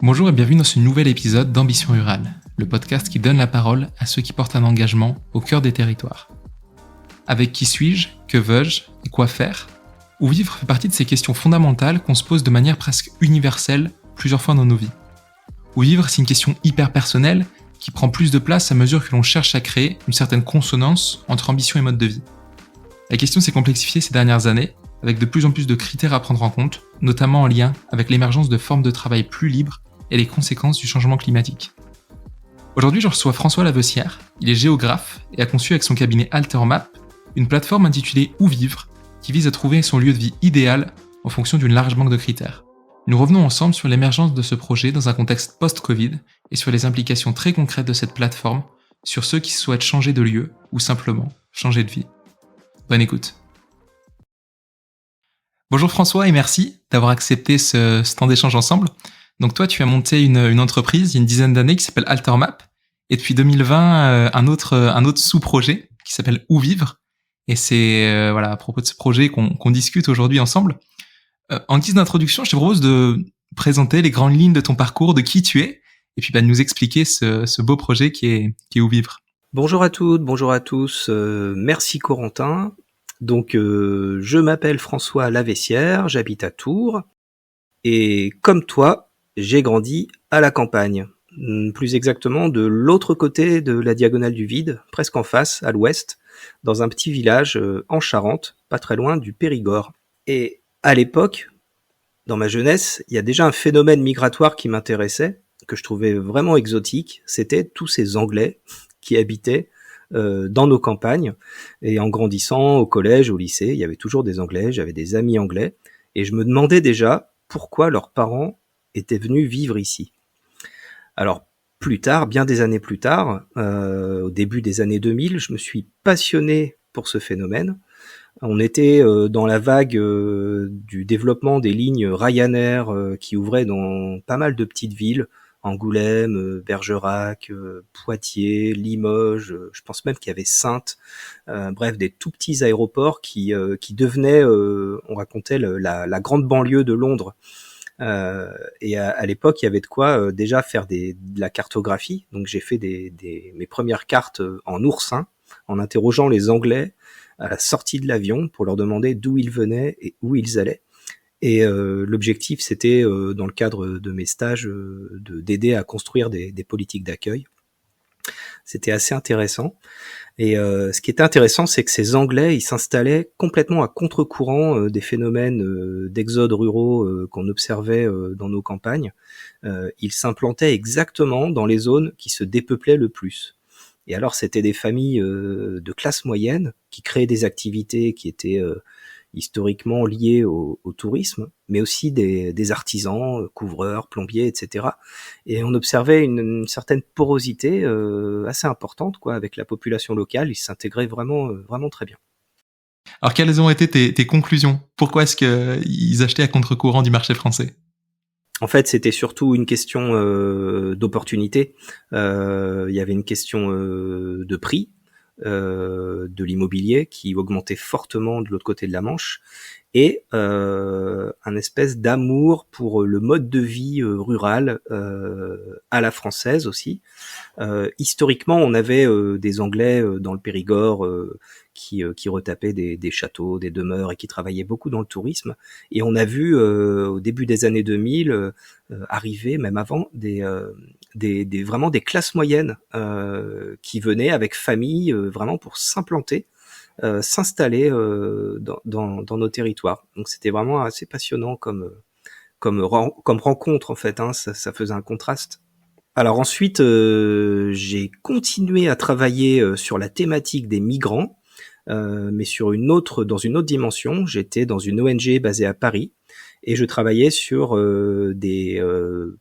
Bonjour et bienvenue dans ce nouvel épisode d'Ambition Rurale, le podcast qui donne la parole à ceux qui portent un engagement au cœur des territoires. Avec qui suis-je, que veux-je et quoi faire ? Où vivre fait partie de ces questions fondamentales qu'on se pose de manière presque universelle plusieurs fois dans nos vies. Où vivre, c'est une question hyper personnelle qui prend plus de place à mesure que l'on cherche à créer une certaine consonance entre ambition et mode de vie. La question s'est complexifiée ces dernières années, avec de plus en plus de critères à prendre en compte, notamment en lien avec l'émergence de formes de travail plus libres et les conséquences du changement climatique. Aujourd'hui, je reçois François Lavessière. Il est géographe et a conçu avec son cabinet AlterMap une plateforme intitulée Où vivre, qui vise à trouver son lieu de vie idéal en fonction d'une large banque de critères. Nous revenons ensemble sur l'émergence de ce projet dans un contexte post-Covid et sur les implications très concrètes de cette plateforme sur ceux qui souhaitent changer de lieu ou simplement changer de vie. Bonne écoute. Bonjour François et merci d'avoir accepté ce temps d'échange ensemble. Donc toi, tu as monté une entreprise il y a une dizaine d'années qui s'appelle AlterMap et depuis 2020, un autre sous-projet qui s'appelle Où vivre. Et c'est à propos de ce projet qu'on discute aujourd'hui ensemble. En guise d'introduction, je te propose de présenter les grandes lignes de ton parcours, de qui tu es, et puis de nous expliquer ce beau projet qui est Où vivre. Bonjour à toutes, bonjour à tous. Merci Corentin. Donc, je m'appelle François Lavessière, j'habite à Tours, et comme toi, j'ai grandi à la campagne. Plus exactement de l'autre côté de la diagonale du vide, presque en face, à l'ouest, dans un petit village en Charente, pas très loin du Périgord. Et à l'époque, dans ma jeunesse, il y a déjà un phénomène migratoire qui m'intéressait, que je trouvais vraiment exotique, c'était tous ces Anglais qui habitaient dans nos campagnes. Et en grandissant au collège, au lycée, il y avait toujours des Anglais, j'avais des amis anglais, et je me demandais déjà pourquoi leurs parents étaient venus vivre ici. Alors, plus tard, bien des années plus tard, au début des années 2000, je me suis passionné pour ce phénomène. On était dans la vague du développement des lignes Ryanair qui ouvraient dans pas mal de petites villes, Angoulême, Bergerac, Poitiers, Limoges, je pense même qu'il y avait Saintes, bref, des tout petits aéroports qui devenaient, on racontait, la grande banlieue de Londres. Et à l'époque, il y avait de quoi déjà faire de la cartographie. Donc j'ai fait mes premières cartes en oursin, en interrogeant les Anglais à la sortie de l'avion pour leur demander d'où ils venaient et où ils allaient. Et l'objectif, c'était, dans le cadre de mes stages, d'aider à construire des politiques d'accueil. C'était assez intéressant. Et ce qui était intéressant, c'est que ces Anglais, ils s'installaient complètement à contre-courant des phénomènes d'exode ruraux qu'on observait dans nos campagnes. Ils s'implantaient exactement dans les zones qui se dépeuplaient le plus. Et alors, c'était des familles de classe moyenne qui créaient des activités qui étaient historiquement liées au tourisme, mais aussi des artisans, couvreurs, plombiers, etc. Et on observait une certaine porosité assez importante, quoi, avec la population locale. Ils s'intégraient vraiment très bien. Alors quelles ont été tes conclusions ? Pourquoi est-ce qu'ils achetaient à contre-courant du marché français ? En fait, c'était surtout une question d'opportunité. Il y avait une question de prix de l'immobilier qui augmentait fortement de l'autre côté de la Manche, et un espèce d'amour pour le mode de vie rural à la française aussi. Historiquement, on avait des Anglais dans le Périgord qui retapaient des châteaux, des demeures, et qui travaillaient beaucoup dans le tourisme. Et on a vu au début des années 2000 arriver, même avant, vraiment des classes moyennes qui venaient avec famille vraiment pour s'implanter, s'installer dans nos territoires. Donc c'était vraiment assez passionnant comme rencontre en fait, hein. Ça faisait un contraste. Alors ensuite, j'ai continué à travailler sur la thématique des migrants, mais dans une autre dimension. J'étais dans une ONG basée à Paris et je travaillais sur des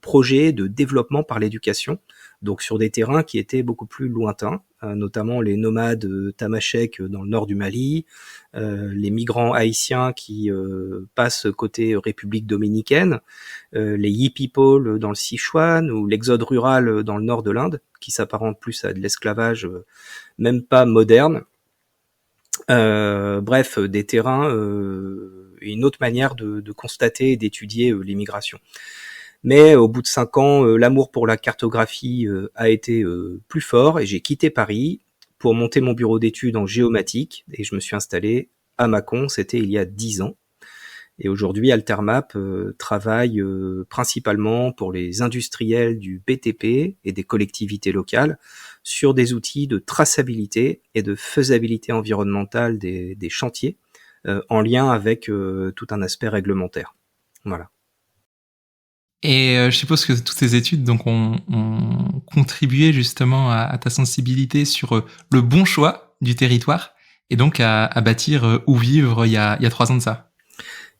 projets de développement par l'éducation, donc sur des terrains qui étaient beaucoup plus lointains, notamment les nomades tamasheks dans le nord du Mali, les migrants haïtiens qui passent côté République dominicaine, les Yi People dans le Sichuan, ou l'exode rural dans le nord de l'Inde, qui s'apparente plus à de l'esclavage, même pas moderne. Bref, des terrains une autre manière de constater et d'étudier l'immigration. Mais au bout de 5 ans, l'amour pour la cartographie a été plus fort et j'ai quitté Paris pour monter mon bureau d'études en géomatique et je me suis installé à Mâcon, c'était il y a 10 ans. Et aujourd'hui, Altermap travaille principalement pour les industriels du BTP et des collectivités locales sur des outils de traçabilité et de faisabilité environnementale des chantiers en lien avec tout un aspect réglementaire. Voilà. Et je suppose que toutes ces études donc ont contribué justement à ta sensibilité sur le bon choix du territoire et donc à bâtir Où Vivre il y a 3 ans de ça.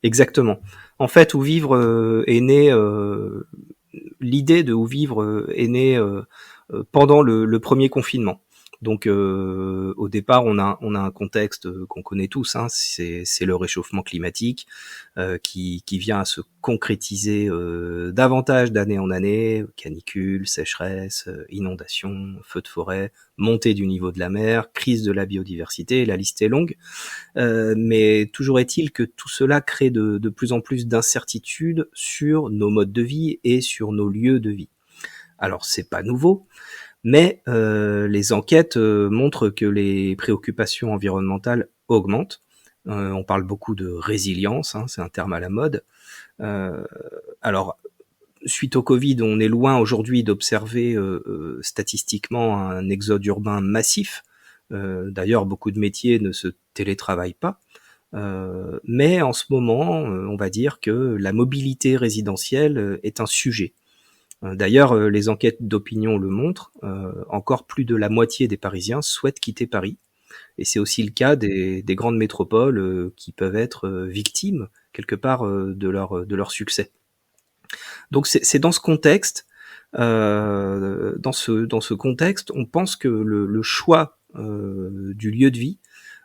Exactement. En fait, Où Vivre est né, l'idée de Où Vivre est née pendant le premier confinement. Donc au départ, on a un contexte qu'on connaît tous, hein, c'est le réchauffement climatique qui vient à se concrétiser davantage d'année en année, canicule, sécheresse, inondations, feux de forêt, montée du niveau de la mer, crise de la biodiversité, la liste est longue. Mais toujours est-il que tout cela crée de plus en plus d'incertitudes sur nos modes de vie et sur nos lieux de vie. Alors c'est pas nouveau, mais les enquêtes montrent que les préoccupations environnementales augmentent. On parle beaucoup de résilience, hein, c'est un terme à la mode. Alors, suite au Covid, on est loin aujourd'hui d'observer statistiquement un exode urbain massif. D'ailleurs, beaucoup de métiers ne se télétravaillent pas. Mais en ce moment, on va dire que la mobilité résidentielle est un sujet. D'ailleurs, les enquêtes d'opinion le montrent, encore plus de la moitié des Parisiens souhaitent quitter Paris. Et c'est aussi le cas des grandes métropoles qui peuvent être victimes, quelque part, de leur succès. Donc c'est dans ce contexte, dans ce contexte, on pense que le choix du lieu de vie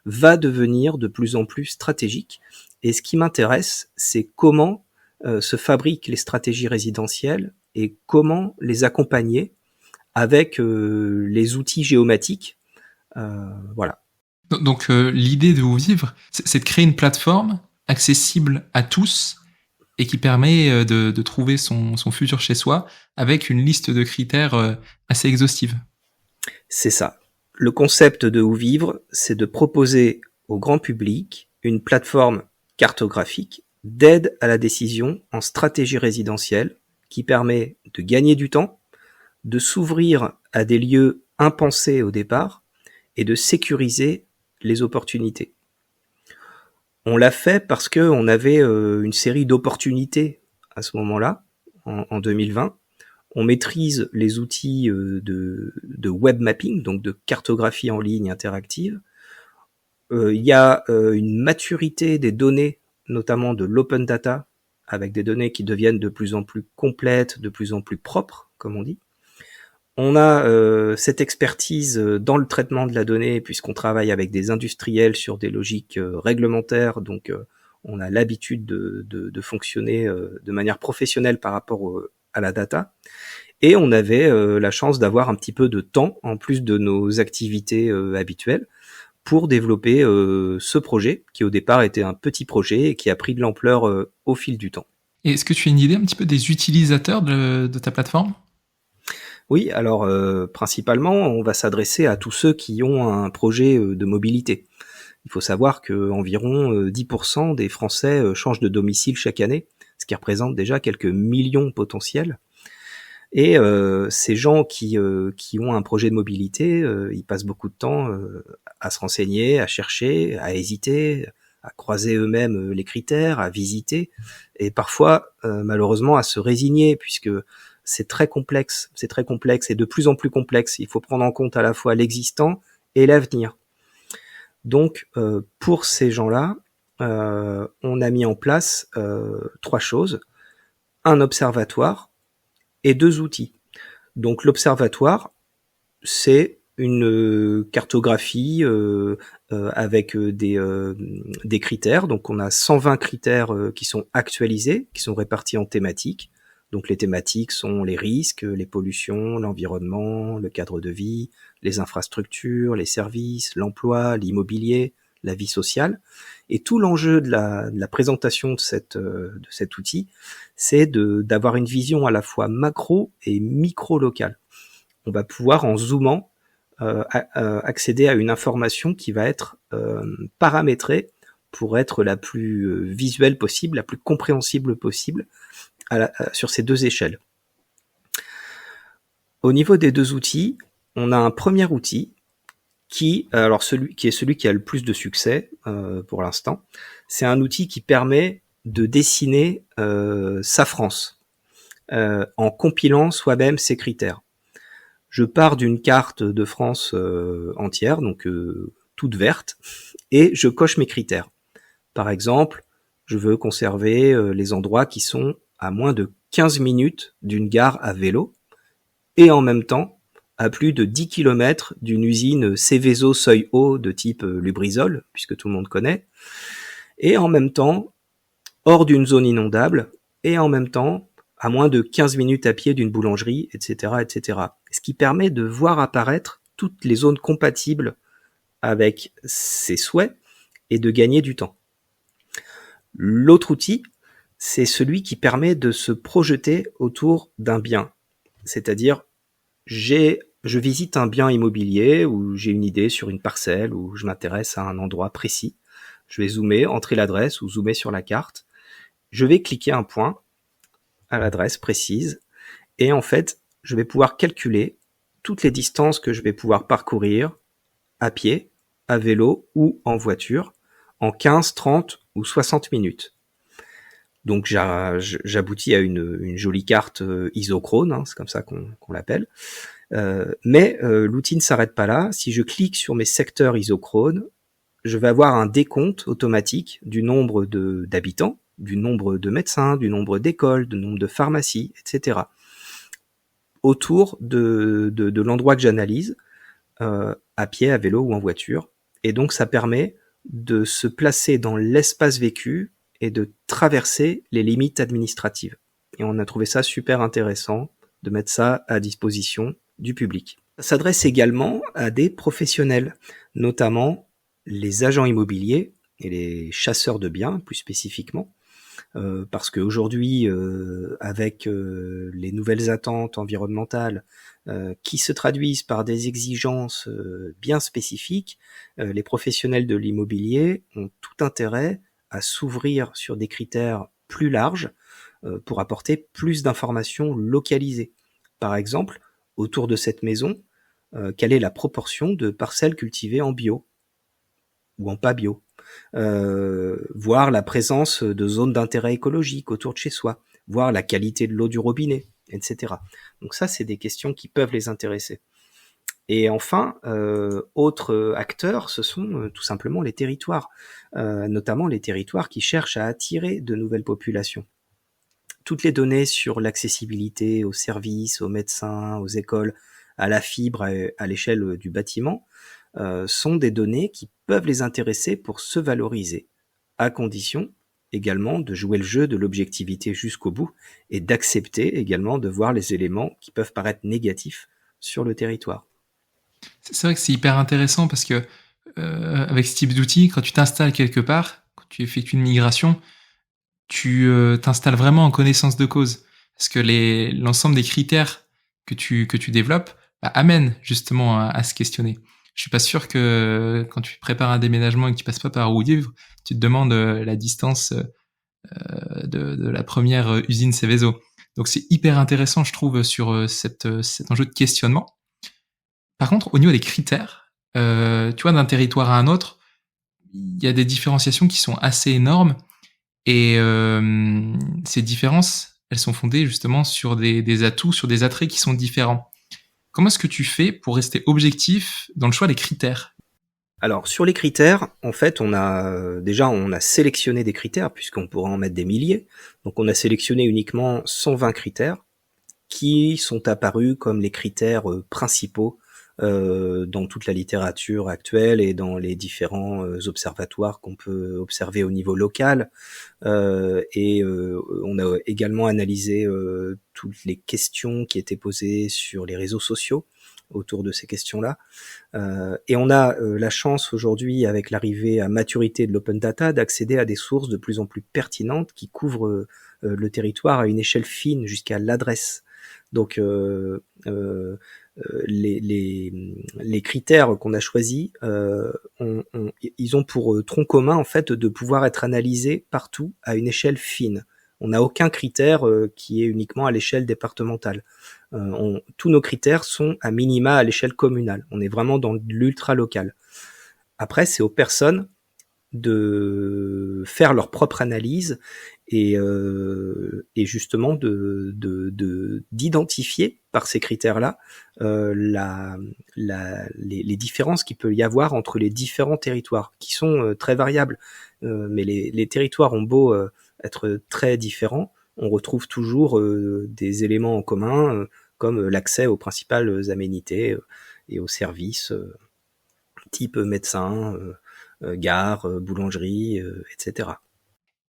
va devenir de plus en plus stratégique. Et ce qui m'intéresse, c'est comment se fabriquent les stratégies résidentielles et comment les accompagner avec les outils géomatiques. Voilà. Donc l'idée de Où Vivre, c'est de créer une plateforme accessible à tous et qui permet de trouver son futur chez soi avec une liste de critères assez exhaustive. C'est ça. Le concept de Où Vivre, c'est de proposer au grand public une plateforme cartographique d'aide à la décision en stratégie résidentielle qui permet de gagner du temps, de s'ouvrir à des lieux impensés au départ et de sécuriser les opportunités. On l'a fait parce que on avait une série d'opportunités à ce moment-là, en 2020. On maîtrise les outils de web mapping, donc de cartographie en ligne interactive. Il y a une maturité des données, notamment de l'open data, avec des données qui deviennent de plus en plus complètes, de plus en plus propres, comme on dit. On a cette expertise dans le traitement de la donnée, puisqu'on travaille avec des industriels sur des logiques réglementaires, donc on a l'habitude de fonctionner de manière professionnelle par rapport à la data. Et on avait la chance d'avoir un petit peu de temps, en plus de nos activités habituelles, pour développer ce projet, qui au départ était un petit projet et qui a pris de l'ampleur au fil du temps. Et est-ce que tu as une idée un petit peu des utilisateurs de ta plateforme ? Oui, alors principalement, on va s'adresser à tous ceux qui ont un projet de mobilité. Il faut savoir que environ 10% des Français changent de domicile chaque année, ce qui représente déjà quelques millions potentiels. Et ces gens qui ont un projet de mobilité, ils passent beaucoup de temps à se renseigner, à chercher, à hésiter, à croiser eux-mêmes les critères, à visiter, et parfois malheureusement à se résigner, puisque c'est très complexe et de plus en plus complexe. Il faut prendre en compte à la fois l'existant et l'avenir. Donc pour ces gens-là, on a mis en place 3 choses. Un observatoire et 2 outils. Donc l'observatoire, c'est une cartographie avec des critères. Donc on a 120 critères qui sont actualisés, qui sont répartis en thématiques. Donc les thématiques sont les risques, les pollutions, l'environnement, le cadre de vie, les infrastructures, les services, l'emploi, l'immobilier, la vie sociale. Et tout l'enjeu de la présentation de cet outil, c'est d'avoir une vision à la fois macro et micro-locale. On va pouvoir, en zoomant, accéder à une information qui va être paramétrée pour être la plus visuelle possible, la plus compréhensible possible sur ces deux échelles. Au niveau des deux outils, on a un premier outil qui est celui qui a le plus de succès pour l'instant. C'est un outil qui permet de dessiner sa France en compilant soi-même ses critères. Je pars d'une carte de France entière, donc toute verte, et je coche mes critères. Par exemple, je veux conserver les endroits qui sont à moins de 15 minutes d'une gare à vélo, et en même temps à plus de 10 km d'une usine Céveso seuil haut de type Lubrizol, puisque tout le monde connaît, et en même temps hors d'une zone inondable, et en même temps à moins de 15 minutes à pied d'une boulangerie, etc., etc. Ce qui permet de voir apparaître toutes les zones compatibles avec ses souhaits et de gagner du temps. L'autre outil, c'est celui qui permet de se projeter autour d'un bien. C'est-à-dire, je visite un bien immobilier ou j'ai une idée sur une parcelle ou je m'intéresse à un endroit précis. Je vais zoomer, entrer l'adresse ou zoomer sur la carte. Je vais cliquer un point à l'adresse précise et en fait, je vais pouvoir calculer toutes les distances que je vais pouvoir parcourir à pied, à vélo ou en voiture en 15, 30 ou 60 minutes. Donc j'aboutis à une jolie carte isochrone, hein, c'est comme ça qu'on l'appelle. Mais l'outil ne s'arrête pas là. Si je clique sur mes secteurs isochrones, je vais avoir un décompte automatique du nombre d'habitants, du nombre de médecins, du nombre d'écoles, du nombre de pharmacies, etc. autour de l'endroit que j'analyse, à pied, à vélo ou en voiture. Et donc ça permet de se placer dans l'espace vécu et de traverser les limites administratives. Et on a trouvé ça super intéressant de mettre ça à disposition du public. Ça s'adresse également à des professionnels, notamment les agents immobiliers et les chasseurs de biens, plus spécifiquement, parce qu'aujourd'hui, avec les nouvelles attentes environnementales qui se traduisent par des exigences bien spécifiques, les professionnels de l'immobilier ont tout intérêt à s'ouvrir sur des critères plus larges pour apporter plus d'informations localisées. Par exemple, autour de cette maison, quelle est la proportion de parcelles cultivées en bio ou en pas bio, voir la présence de zones d'intérêt écologique autour de chez soi, voir la qualité de l'eau du robinet, etc. Donc ça, c'est des questions qui peuvent les intéresser. Et enfin, autres acteurs, ce sont tout simplement les territoires, notamment les territoires qui cherchent à attirer de nouvelles populations. Toutes les données sur l'accessibilité aux services, aux médecins, aux écoles, à la fibre, à l'échelle du bâtiment, sont des données qui peuvent les intéresser pour se valoriser, à condition également de jouer le jeu de l'objectivité jusqu'au bout et d'accepter également de voir les éléments qui peuvent paraître négatifs sur le territoire. C'est vrai que c'est hyper intéressant parce que avec ce type d'outil, quand tu t'installes quelque part, quand tu effectues une migration, tu t'installes vraiment en connaissance de cause. Parce que l'ensemble des critères que tu développes amènent justement à se questionner. Je suis pas sûr que quand tu prépares un déménagement et que tu passes pas par Roudivre, tu te demandes la distance de la première usine Céveso. Donc c'est hyper intéressant, je trouve, sur cet enjeu de questionnement. Par contre, au niveau des critères, tu vois, d'un territoire à un autre, il y a des différenciations qui sont assez énormes. Et ces différences, elles sont fondées justement sur des atouts, sur des attraits qui sont différents. Comment est-ce que tu fais pour rester objectif dans le choix des critères ? Alors sur les critères, en fait, on a sélectionné des critères puisqu'on pourrait en mettre des milliers. Donc on a sélectionné uniquement 120 critères qui sont apparus comme les critères principaux dans toute la littérature actuelle et dans les différents observatoires qu'on peut observer au niveau local. On a également analysé toutes les questions qui étaient posées sur les réseaux sociaux autour de ces questions-là. Et on a la chance aujourd'hui, avec l'arrivée à maturité de l'open data, d'accéder à des sources de plus en plus pertinentes qui couvrent le territoire à une échelle fine jusqu'à l'adresse. Donc les critères qu'on a choisis, ils ont pour tronc commun en fait de pouvoir être analysés partout à une échelle fine. On n'a aucun critère qui est uniquement à l'échelle départementale. Tous nos critères sont à minima à l'échelle communale. On est vraiment dans l'ultra local. Après, c'est aux personnes de faire leur propre analyse et justement d'identifier par ces critères-là les différences qu'il peut y avoir entre les différents territoires, qui sont très variables. Mais les territoires ont beau être très différents, on retrouve toujours des éléments en commun, comme l'accès aux principales aménités et aux services type médecin, gare, boulangerie, etc.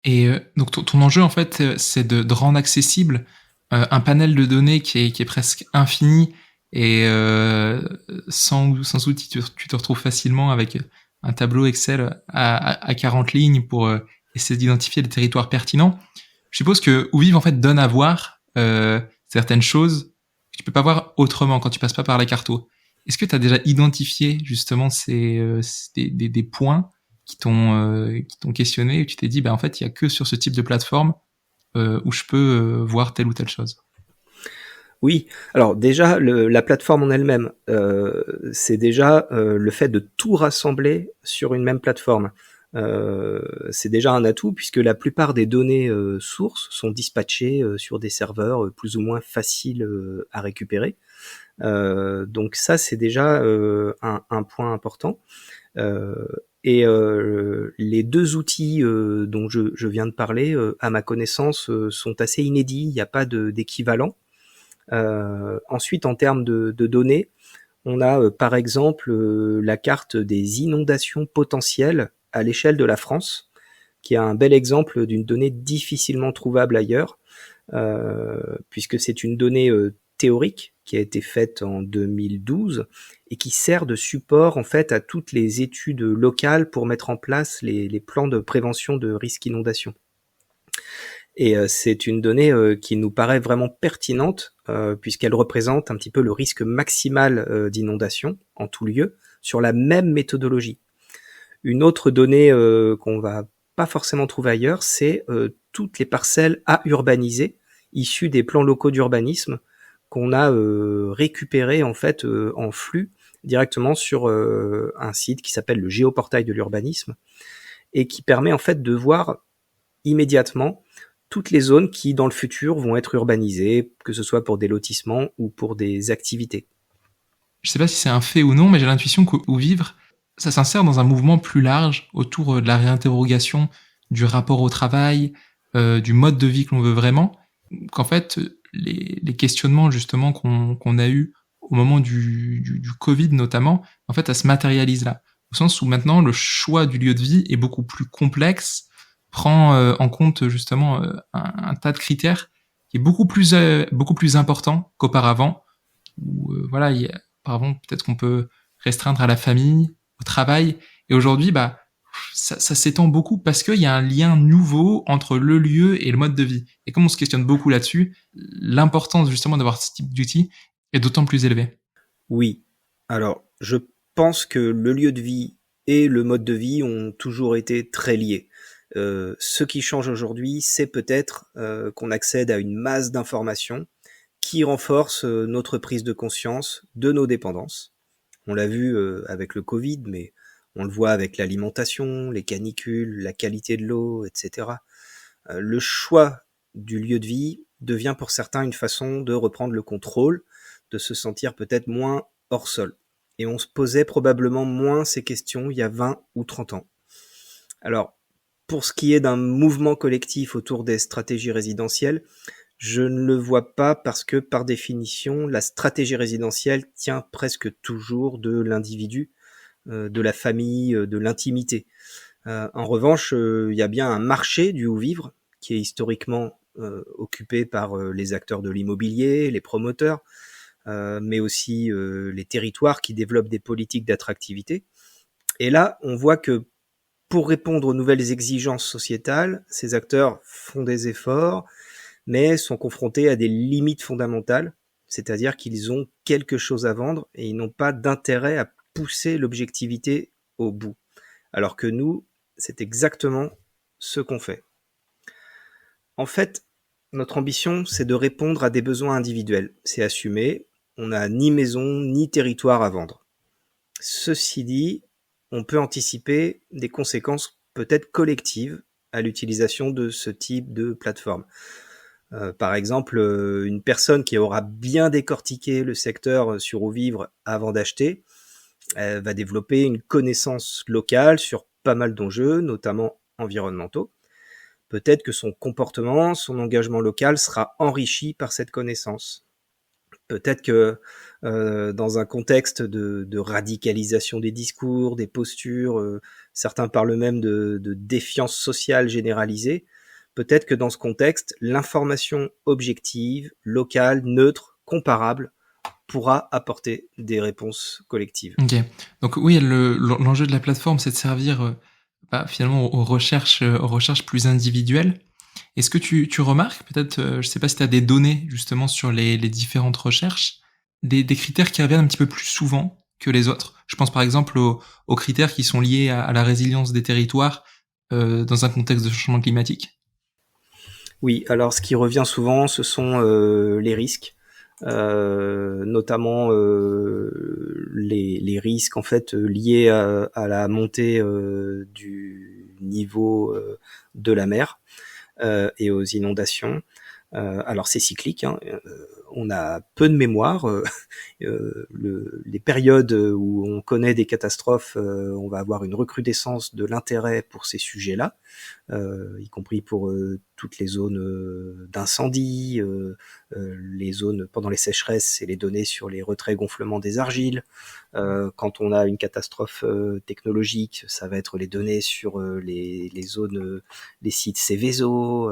Et donc ton enjeu en fait, c'est de rendre accessible un panel de données qui est presque infini et sans outil, tu te retrouves facilement avec un tableau Excel à 40 lignes pour essayer d'identifier les territoires pertinents. Je suppose que Ouvive en fait donne à voir certaines choses que tu peux pas voir autrement quand tu passes pas par la carto. Est-ce que tu as déjà identifié justement des points qui t'ont questionné et tu t'es dit bah en fait il y a que sur ce type de plateforme où je peux voir telle ou telle chose? Oui, alors déjà la plateforme en elle-même, c'est déjà le fait de tout rassembler sur une même plateforme. C'est déjà un atout puisque la plupart des données sources sont dispatchées sur des serveurs plus ou moins faciles à récupérer. Donc ça c'est déjà un point important. Et les deux outils dont je viens de parler, à ma connaissance, sont assez inédits. Il n'y a pas d'équivalent. Ensuite, en termes de données, on a par exemple la carte des inondations potentielles à l'échelle de la France, qui est un bel exemple d'une donnée difficilement trouvable ailleurs, puisque c'est une donnée théorique qui a été faite en 2012 et qui sert de support en fait à toutes les études locales pour mettre en place les plans de prévention de risques inondation. Et c'est une donnée qui nous paraît vraiment pertinente puisqu'elle représente un petit peu le risque maximal d'inondation en tout lieu sur la même méthodologie. Une autre donnée qu'on va pas forcément trouver ailleurs, c'est toutes les parcelles à urbaniser issues des plans locaux d'urbanisme qu'on a récupérées en fait en flux directement sur un site qui s'appelle le Géoportail de l'urbanisme et qui permet en fait de voir immédiatement toutes les zones qui, dans le futur, vont être urbanisées, que ce soit pour des lotissements ou pour des activités. Je sais pas si c'est un fait ou non, mais j'ai l'intuition qu'Ouvivre, ça s'insère dans un mouvement plus large autour de la réinterrogation du rapport au travail, du mode de vie que l'on veut vraiment, qu'en fait, les questionnements justement qu'on a eu au moment du Covid notamment, en fait, ça se matérialise là. Au sens où maintenant, le choix du lieu de vie est beaucoup plus complexe, prend en compte justement un tas de critères qui est beaucoup plus important qu'auparavant. Où voilà, auparavant peut-être qu'on peut restreindre à la famille, au travail, et aujourd'hui bah ça s'étend beaucoup parce qu'il y a un lien nouveau entre le lieu et le mode de vie. Et comme on se questionne beaucoup là-dessus, l'importance justement d'avoir ce type d'outil est d'autant plus élevée. Oui, alors je pense que le lieu de vie et le mode de vie ont toujours été très liés. Ce qui change aujourd'hui, c'est peut-être qu'on accède à une masse d'informations qui renforce notre prise de conscience de nos dépendances. On l'a vu avec le Covid, mais on le voit avec l'alimentation, les canicules, la qualité de l'eau, etc. Le choix du lieu de vie devient pour certains une façon de reprendre le contrôle, de se sentir peut-être moins hors sol. Et on se posait probablement moins ces questions il y a 20 ou 30 ans. Alors, pour ce qui est d'un mouvement collectif autour des stratégies résidentielles, je ne le vois pas parce que, par définition, la stratégie résidentielle tient presque toujours de l'individu, de la famille, de l'intimité. En revanche, il y a bien un marché du où-vivre qui est historiquement occupé par les acteurs de l'immobilier, les promoteurs, mais aussi les territoires qui développent des politiques d'attractivité. Et là, on voit que pour répondre aux nouvelles exigences sociétales, ces acteurs font des efforts, mais sont confrontés à des limites fondamentales, c'est-à-dire qu'ils ont quelque chose à vendre et ils n'ont pas d'intérêt à pousser l'objectivité au bout. Alors que nous, c'est exactement ce qu'on fait. En fait, notre ambition, c'est de répondre à des besoins individuels. C'est assumé, on n'a ni maison ni territoire à vendre. Ceci dit, on peut anticiper des conséquences peut-être collectives à l'utilisation de ce type de plateforme. Par exemple, une personne qui aura bien décortiqué le secteur sur où vivre avant d'acheter, elle va développer une connaissance locale sur pas mal d'enjeux, notamment environnementaux. Peut-être que son comportement, son engagement local sera enrichi par cette connaissance. Peut-être que dans un contexte de radicalisation des discours, des postures, certains parlent même de défiance sociale généralisée, peut-être que dans ce contexte, l'information objective, locale, neutre, comparable, pourra apporter des réponses collectives. Ok. Donc oui, l'enjeu de la plateforme, c'est de servir finalement aux recherches plus individuelles. Est-ce que tu remarques, peut-être, je sais pas si tu as des données justement sur les différentes recherches, des critères qui reviennent un petit peu plus souvent que les autres? Je pense par exemple aux critères qui sont liés à la résilience des territoires dans un contexte de changement climatique. Oui, alors ce qui revient souvent, ce sont les risques. Notamment les risques en fait liés à la montée du niveau de la mer et aux inondations. Alors c'est cyclique, hein. On a peu de mémoire. Les périodes où on connaît des catastrophes, on va avoir une recrudescence de l'intérêt pour ces sujets-là, y compris pour toutes les zones d'incendie, les zones pendant les sécheresses et les données sur les retraits gonflements des argiles. Quand on a une catastrophe technologique, ça va être les données sur les zones, les sites Céveso,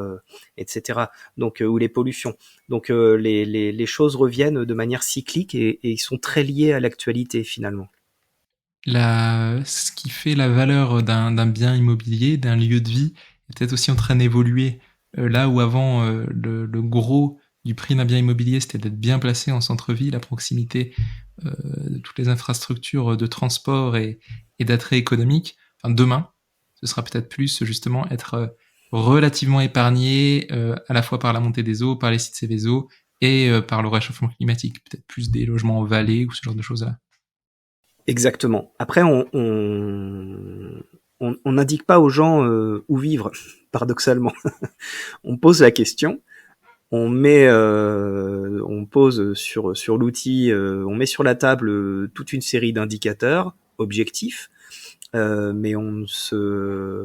etc. Donc ou les pollutions. Donc les choses reviennent de manière cyclique et ils sont très liés à l'actualité finalement. Ce qui fait la valeur d'un bien immobilier, d'un lieu de vie, est peut-être aussi en train d'évoluer. Là où avant, le gros du prix d'un bien immobilier, c'était d'être bien placé en centre-ville, à proximité de toutes les infrastructures de transport et d'attrait économique. Enfin, demain, ce sera peut-être plus justement être relativement épargné à la fois par la montée des eaux, par les sites Céveso et par le réchauffement climatique. Peut-être plus des logements en vallée ou ce genre de choses-là. Exactement. Après, on n'indique pas aux gens où vivre, paradoxalement. On pose la question, on pose sur l'outil, on met sur la table toute une série d'indicateurs objectifs, mais on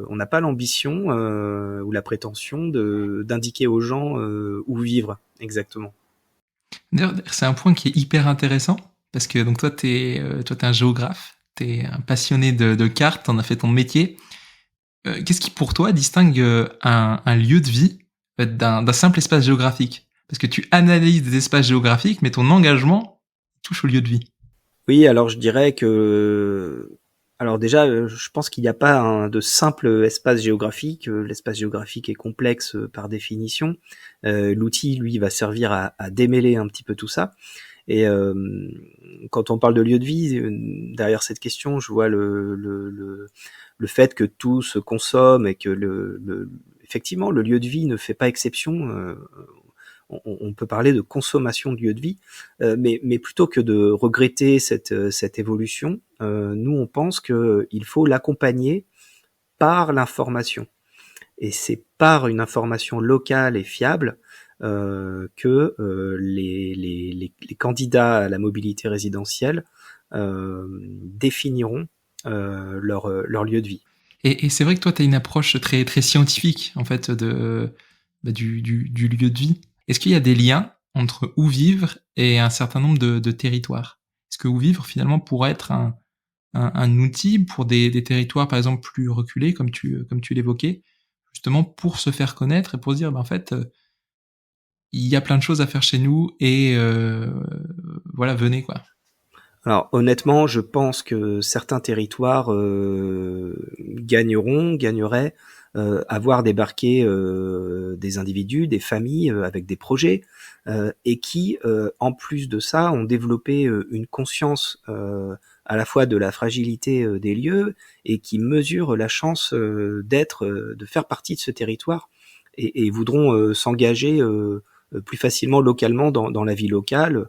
n'a pas l'ambition ou la prétention d'indiquer aux gens où vivre exactement. D'ailleurs, c'est un point qui est hyper intéressant parce que donc toi t'es un géographe, t'es un passionné de cartes, t'en as fait ton métier. Qu'est-ce qui pour toi distingue un lieu de vie d'un simple espace géographique? Parce que tu analyses des espaces géographiques, mais ton engagement touche au lieu de vie. Oui, alors je dirais que alors déjà, je pense qu'il n'y a pas de simple espace géographique. L'espace géographique est complexe par définition. L'outil, lui, va servir à démêler un petit peu tout ça. Et quand on parle de lieu de vie, derrière cette question, je vois le fait que tout se consomme et que effectivement, le lieu de vie ne fait pas exception. On peut parler de consommation de lieu de vie, mais plutôt que de regretter cette évolution, nous on pense qu'il faut l'accompagner par l'information. Et c'est par une information locale et fiable que les candidats à la mobilité résidentielle définiront leur lieu de vie. Et c'est vrai que toi, tu as une approche très, très scientifique, en fait, du lieu de vie. Est-ce qu'il y a des liens entre où vivre et un certain nombre de territoires? Est-ce que où vivre, finalement, pourrait être un outil pour des territoires, par exemple, plus reculés, comme tu l'évoquais, justement pour se faire connaître et pour se dire, en fait, il y a plein de choses à faire chez nous et voilà, venez quoi. Alors honnêtement, je pense que certains territoires gagneraient à voir débarquer des individus, des familles avec des projets et qui, en plus de ça, ont développé une conscience à la fois de la fragilité des lieux et qui mesurent la chance de faire partie de ce territoire et voudront s'engager plus facilement localement dans la vie locale.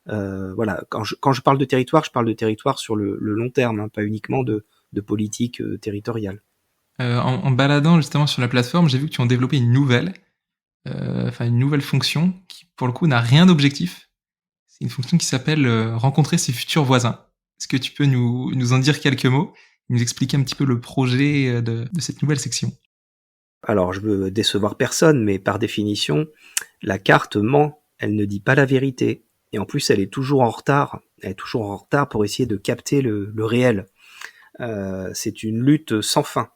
Voilà, quand je parle de territoire, je parle de territoire sur le long terme, hein, pas uniquement de politique territoriale. En baladant justement sur la plateforme, j'ai vu que tu en développé une nouvelle fonction qui, pour le coup, n'a rien d'objectif. C'est une fonction qui s'appelle rencontrer ses futurs voisins. Est-ce que tu peux nous en dire quelques mots, nous expliquer un petit peu le projet de cette nouvelle section? Alors, je veux décevoir personne, mais par définition, la carte ment, elle ne dit pas la vérité. Et en plus, elle est toujours en retard. Elle est toujours en retard pour essayer de capter le réel. C'est une lutte sans fin.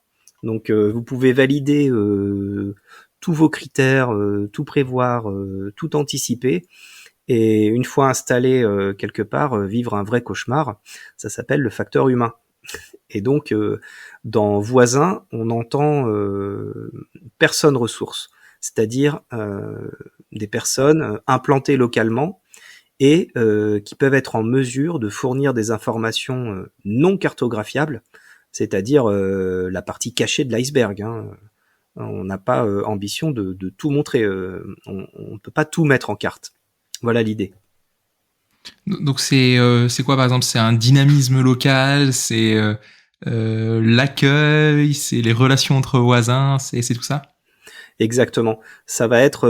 Donc, vous pouvez valider tous vos critères, tout prévoir, tout anticiper. Et une fois installé quelque part, vivre un vrai cauchemar. Ça s'appelle le facteur humain. Et donc, dans voisin, on entend personnes ressources, c'est-à-dire des personnes implantées localement et qui peuvent être en mesure de fournir des informations non cartographiables, c'est-à-dire la partie cachée de l'iceberg. Hein. On n'a pas ambition de tout montrer, on ne peut pas tout mettre en carte. Voilà l'idée. Donc c'est quoi par exemple? C'est un dynamisme local, c'est l'accueil, c'est les relations entre voisins, c'est tout ça? Exactement. Ça va être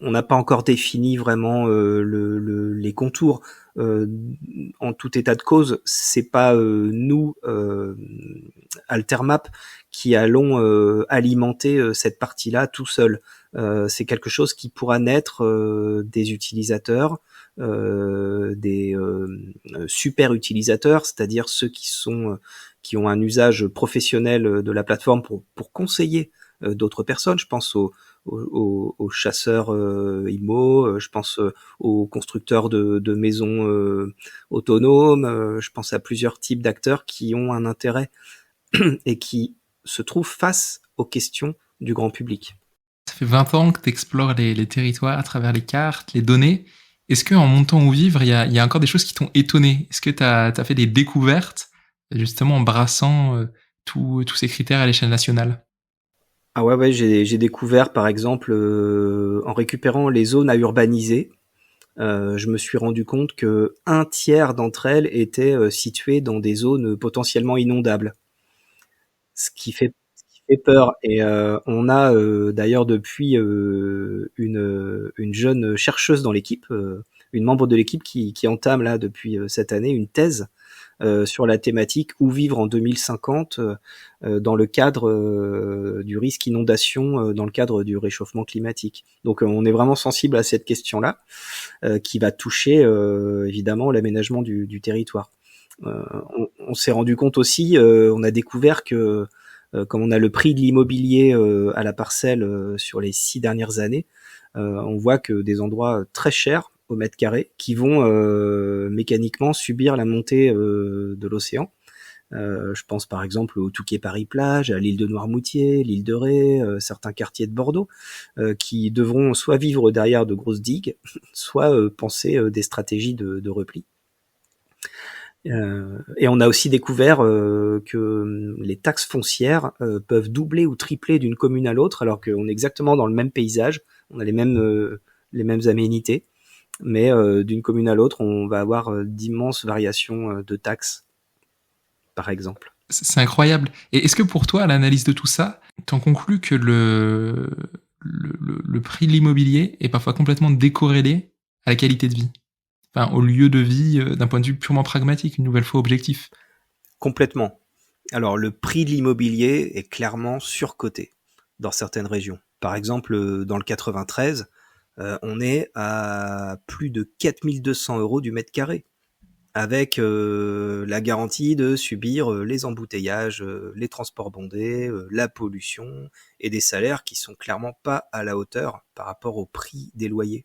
on n'a pas encore défini vraiment les contours. En tout état de cause, c'est pas nous, Altermap, qui allons alimenter cette partie-là tout seul. C'est quelque chose qui pourra naître des utilisateurs, des super utilisateurs, c'est-à-dire ceux qui ont un usage professionnel de la plateforme pour conseiller d'autres personnes. Je pense aux chasseurs IMO, je pense aux constructeurs de maisons autonomes, je pense à plusieurs types d'acteurs qui ont un intérêt et qui se trouvent face aux questions du grand public. Ça fait 20 ans que tu explores les territoires à travers les cartes, les données. Est-ce qu'en montant au vivre, il y a encore des choses qui t'ont étonné? Est-ce que tu as fait des découvertes, justement en brassant tous ces critères à l'échelle nationale? Ah ouais, j'ai découvert par exemple en récupérant les zones à urbaniser, je me suis rendu compte que un tiers d'entre elles étaient situées dans des zones potentiellement inondables. Ce qui fait peur. Et on a d'ailleurs depuis une jeune chercheuse dans l'équipe, une membre de l'équipe qui entame là depuis cette année une thèse sur la thématique où vivre en 2050 dans le cadre du risque inondation, dans le cadre du réchauffement climatique. Donc on est vraiment sensible à cette question-là qui va toucher évidemment l'aménagement du territoire. On s'est rendu compte aussi, on a découvert que comme on a le prix de l'immobilier à la parcelle sur les 6 dernières années, on voit que des endroits très chers au mètre carré qui vont mécaniquement subir la montée de l'océan. Je pense par exemple au Touquet-Paris-Plage, à l'île de Noirmoutier, l'île de Ré, certains quartiers de Bordeaux, qui devront soit vivre derrière de grosses digues, soit penser des stratégies de repli. Et on a aussi découvert que les taxes foncières peuvent doubler ou tripler d'une commune à l'autre, alors qu'on est exactement dans le même paysage, on a les mêmes aménités, mais d'une commune à l'autre, on va avoir d'immenses variations de taxes, par exemple. C'est incroyable. Et est-ce que pour toi, à l'analyse de tout ça, t'en conclus que le prix de l'immobilier est parfois complètement décorrélé à la qualité de vie? Enfin, au lieu de vie d'un point de vue purement pragmatique, une nouvelle fois objectif. Complètement. Alors, le prix de l'immobilier est clairement surcoté dans certaines régions. Par exemple, dans le 93, on est à plus de 4200 € du mètre carré, avec la garantie de subir les embouteillages, les transports bondés, la pollution et des salaires qui sont clairement pas à la hauteur par rapport au prix des loyers.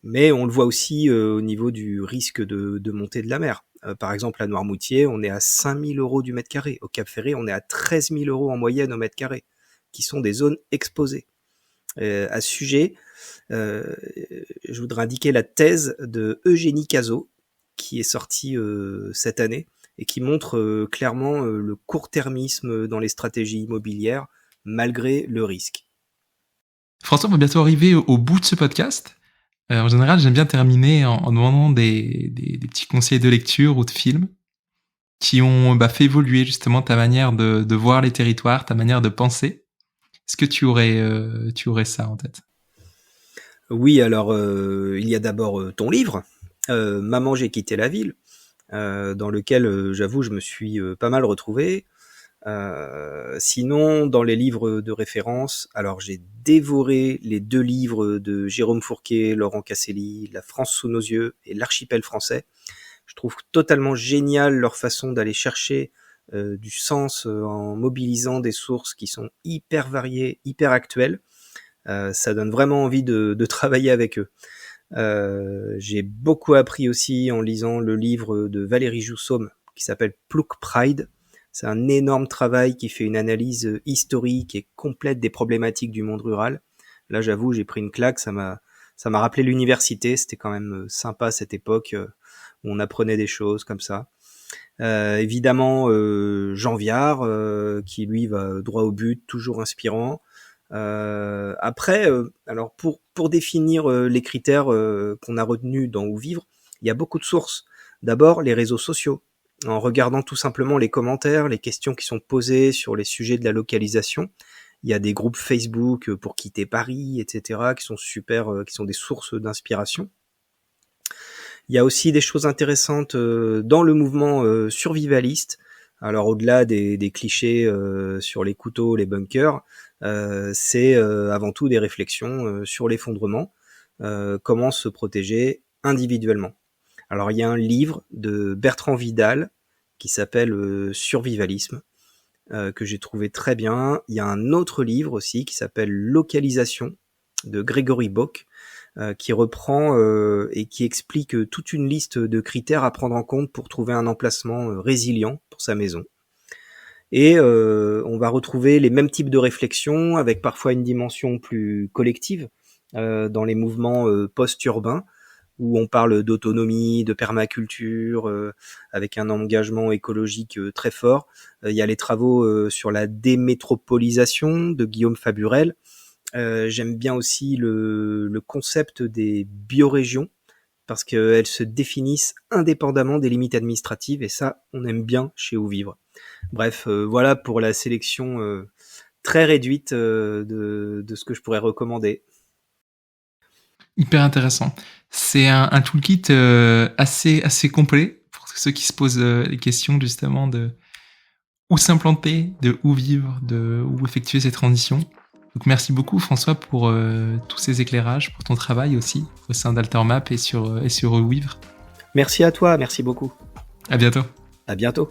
Mais on le voit aussi au niveau du risque de montée de la mer. Par exemple, à Noirmoutier, on est à 5 000 € du mètre carré. Au Cap Ferré, on est à 13 000 € en moyenne au mètre carré, qui sont des zones exposées. À ce sujet, je voudrais indiquer la thèse de Eugénie Cazot, qui est sortie cette année, et qui montre clairement le court-termisme dans les stratégies immobilières, malgré le risque. François, on va bientôt arriver au bout de ce podcast. En général, j'aime bien terminer en demandant des petits conseils de lecture ou de films qui ont fait évoluer justement ta manière de voir les territoires, ta manière de penser. Est-ce que tu aurais ça en tête? Oui, alors il y a d'abord ton livre, Maman, j'ai quitté la ville, dans lequel, j'avoue, je me suis pas mal retrouvé. Sinon, dans les livres de référence, alors j'ai dévoré les 2 livres de Jérôme Fourquet, Laurent Casselli, La France sous nos yeux et L'archipel français. Je trouve totalement génial leur façon d'aller chercher du sens en mobilisant des sources qui sont hyper variées, hyper actuelles. Ça donne vraiment envie de travailler avec eux. J'ai beaucoup appris aussi en lisant le livre de Valérie Joussaume qui s'appelle Plouc Pride. C'est un énorme travail qui fait une analyse historique et complète des problématiques du monde rural. Là, j'avoue, j'ai pris une claque, ça m'a rappelé l'université, c'était quand même sympa cette époque où on apprenait des choses comme ça. Évidemment, Jean Viard, qui lui va droit au but, toujours inspirant. Après, alors pour définir les critères qu'on a retenus dans Où vivre, il y a beaucoup de sources. D'abord, les réseaux sociaux. En regardant tout simplement les commentaires, les questions qui sont posées sur les sujets de la localisation. Il y a des groupes Facebook pour quitter Paris, etc., qui sont super, qui sont des sources d'inspiration. Il y a aussi des choses intéressantes dans le mouvement survivaliste. Alors au-delà des clichés sur les couteaux, les bunkers, c'est avant tout des réflexions sur l'effondrement, comment se protéger individuellement. Alors il y a un livre de Bertrand Vidal qui s'appelle Survivalisme, que j'ai trouvé très bien. Il y a un autre livre aussi qui s'appelle Localisation de Grégory Bock, qui reprend et qui explique toute une liste de critères à prendre en compte pour trouver un emplacement résilient pour sa maison. Et on va retrouver les mêmes types de réflexions avec parfois une dimension plus collective dans les mouvements post-urbains, où on parle d'autonomie, de permaculture, avec un engagement écologique très fort. Il y a les travaux sur la démétropolisation de Guillaume Faburel. J'aime bien aussi le concept des biorégions, parce qu'elles se définissent indépendamment des limites administratives, et ça, on aime bien chez Où vivre. Bref, voilà pour la sélection très réduite de ce que je pourrais recommander. Hyper intéressant. C'est un toolkit assez complet pour ceux qui se posent les questions justement de où s'implanter, de où vivre, de où effectuer ces transitions. Donc merci beaucoup François pour tous ces éclairages, pour ton travail aussi au sein d'Altermap et sur Où vivre. Merci à toi, merci beaucoup. À bientôt. À bientôt.